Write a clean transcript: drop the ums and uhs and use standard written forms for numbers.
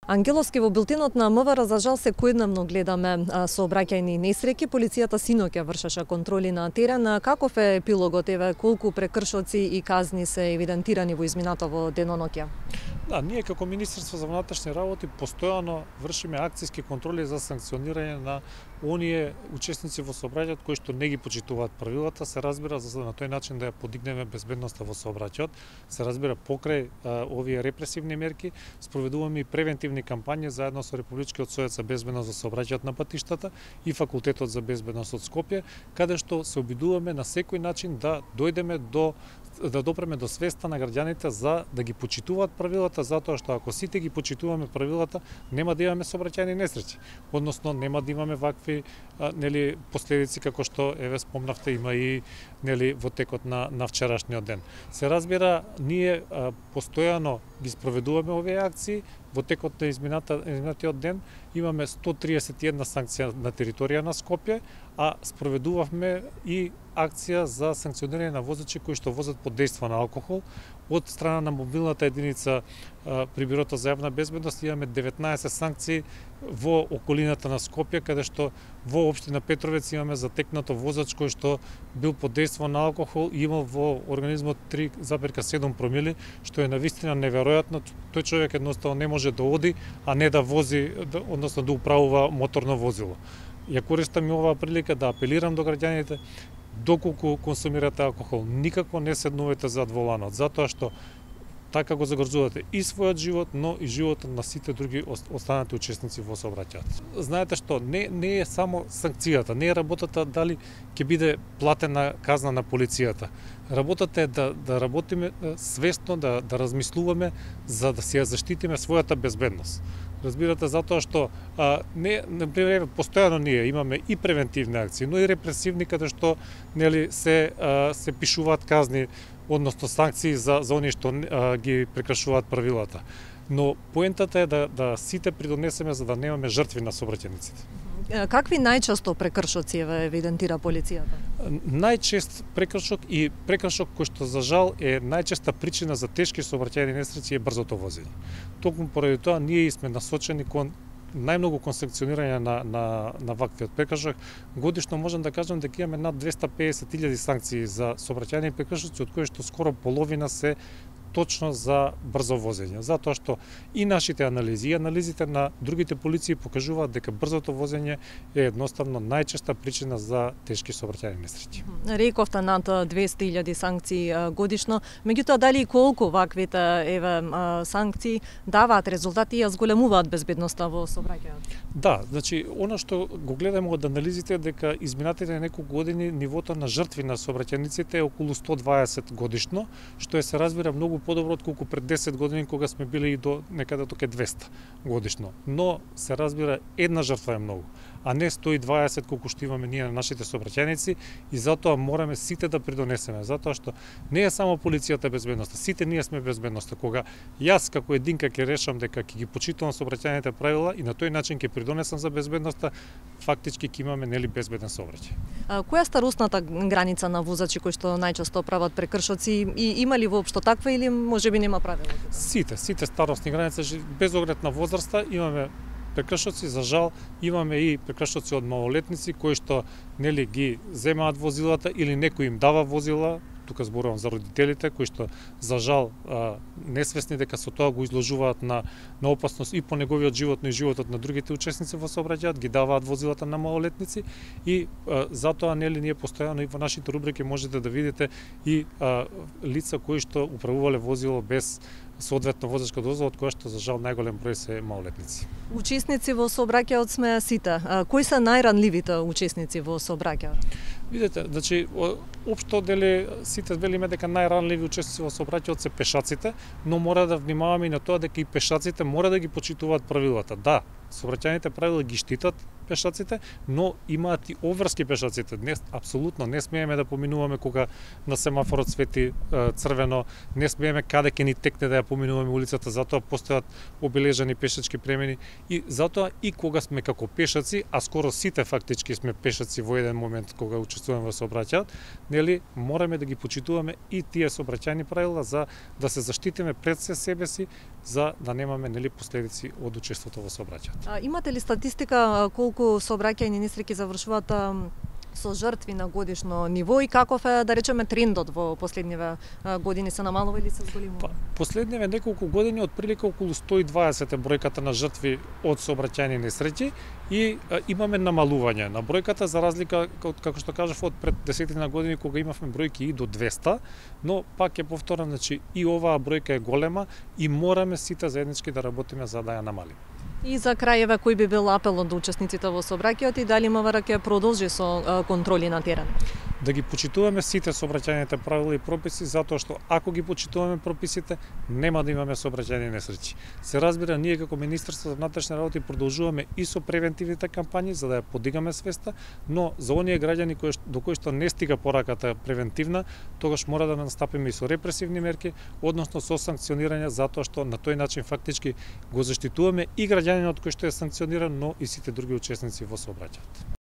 Ангеловски, во билтенот на МВР за жал секојдневно гледаме сообраќајни несреќи. Полицијата синоќа вршеше контроли на терен. Каков е епилогот, еве колку прекршоци и казни се евидентирани во изминато во деноноќа? Да, ние како Министерство за внатрешни работи постојано вршиме акцијски контроли за санкционирање на оние учесници во сообраќајот кои што не ги почитуваат правилата, се разбира за на тој начин да ја подигнеме безбедноста во сообраќајот. Се разбира покрај овие репресивни мерки спроведуваме и превентивни кампањи заедно со Републичкиот совет за безбедност во сообраќајот на патиштата и Факултетот за безбедност од Скопје, каде што се обидуваме на секој начин да дојдеме да допреме до свеста на граѓаните за да ги почитуваат правилата, затоа што ако сите ги почитуваме правилата, нема да имаме сообраќајни несреќи. Односно нема да имаме вакви последици како што еве спомнавте има и во текот на вчерашниот ден. Се разбира, ние постојано ги спроведуваме овие акции. Во текот на изминатиот ден имаме 131 санкција на територија на Скопје, а спроведувавме и акција за санкционирање на возачи кои што возат под дејство на алкохол. Од страна на мобилната единица при Бирото за јавна безбедност имаме 19 санкции во околината на Скопје, каде што во општина Петровец имаме затекнато возач кој што бил под дејство на алкохол и имал во организмот 3,7 промили, што е навистина неверојатно. Тој човек едноставно не може да оди, а не да вози, односно да управува моторно возило. Ја користам и оваа прилика да апелирам до граѓаните, доколку консумирате алкохол, никако не седнувате зад воланот, затоа што така го загрозувате и својот живот, но и животот на сите други останати учесници во сообраќајот. Знаете што, не е само санкцијата, не е работата дали ќе биде платена казна на полицијата. Работата е да работиме свесно, да размислуваме за да си ја заштитиме својата безбедност. Разбирате, затоа што например постојано ние имаме и превентивни акции, но и репресивни каде што се пишуваат казни, односно санкции за оние што ги прекршуваат правилата. Но поентата е да сите придонесеме за да немаме жртви на сообраќајниците. Какви најчесто прекршоци евидентира полицијата? Најчест прекршок и прекршок кој што за жал е најчеста причина за тешки сообраќајни несреќи е брзото возење. Токму поради тоа ние сме насочени кон најмногу кон санкционирање на ваквиот прекршок. Годишно можам да кажам дека имаме над 250.000 санкции за сообраќајни прекршоци, од кои што скоро половина се точно за брзо возење, затоа што и нашите анализи, и анализите на другите полиции покажуваат дека брзото возење е едноставно најчеста причина за тешки сообраќајни несреќи. Рековте над 200.000 санкции годишно, меѓутоа дали и колку ваквите санкции даваат резултати и ја зголемуваат безбедноста во сообраќајот? Да, значи она што го гледаме од анализите е дека изминатите неколку години нивото на жртви на сообраќајниците е околу 120 годишно, што се разбира многу подобро отколку пред 10 години кога сме били и до некаде до 200 годишно. Но се разбира една жртва е многу, а не 120 колку што имаме ние на нашите сообраќајници, и затоа мораме сите да придонесеме, затоа што не е само полицијата безбедноста, сите ние сме безбедноста. Кога јас како единка ќе решам дека ќе ги почитувам сообраќајните правила и на тој начин ќе придонесам за безбедноста, фактички ќе имаме безбеден сообраќај. Која е старосната граница на возачи кои што најчесто прават прекршоци и има ли воопшто таква или можеби нема правило? Сите старосни граници без оглед на возраста имаме прекршоци, за жал имаме и прекршоци од малолетници кои што ги земаат возилата или некој им дава возила. Тука зборувам за родителите кои што за жал несвесни дека со тоа го изложуваат на опасност и по неговиот живот, но и животот на другите учесници во сообраќајот, ги даваат возилата на малолетници, и затоа ние постојано и во нашите рубрики можете да видите и лица кои што управувале возило без соодветно возачка дозвола, од која што за жал најголем број се малолетници. Учесници во сообраќајот сме сите. Кои се најранливите учесници во сообраќајот? Видете, значи општо сите велиме дека најранливи учесници во сообраќајот се пешаците, но мора да внимаваме и на тоа дека и пешаците мора да ги почитуваат правилата. Да, сообраќајните правила ги штитат пешаците, но имаат и обврски пешаците. Днес апсолутно не смееме да поминуваме кога на семафорот свети црвено, не смееме каде ќе ни текне да ја поминуваме улицата, затоа постојат обележани пешачки премини и затоа и кога сме како пешаци, а скоро сите фактички сме пешаци во еден момент кога учествуваме во сообраќајот, нели мораме да ги почитуваме и тие сообраќајни правила за да се заштитиме пред себе си, за да немаме нели последици од учеството во сообраќајот. Имате ли статистика колку сообраќајни несреќи завршуваат со жртви на годишно ниво и каков е, да речеме, трендот во последниве години, се намалува или се зголемува? Последниве неколку години отприлика околу 120 е бројката на жртви од сообраќајни несреќи и имаме намалување на бројката за разлика од, како што кажав, од пред десетина години кога имавме бројки и до 200, но пак ќе повторам, значи и оваа бројка е голема и мораме сите заеднички да работиме за да ја намалиме. И за крајеве, кој би бил апелот до учесниците во сообраќајот и дали МВР ќе продолжи со контроли на терен? Да ги почитуваме сите сообраќајните правила и прописи, затоа што ако ги почитуваме прописите, нема да имаме сообраќајни несреќи. Се разбира, ние како Министерство за внатрешни работи продолжуваме и со превентивните кампањи за да ја подигаме свеста, но за оние граѓани до кои што не стига пораката превентивна, тогаш мора да настапиме и со репресивни мерки, односно со санкционирање, затоа што на тој начин фактички го заштитуваме и граѓанинот кој што е санкциониран, но и сите други учесници во сообраќајот.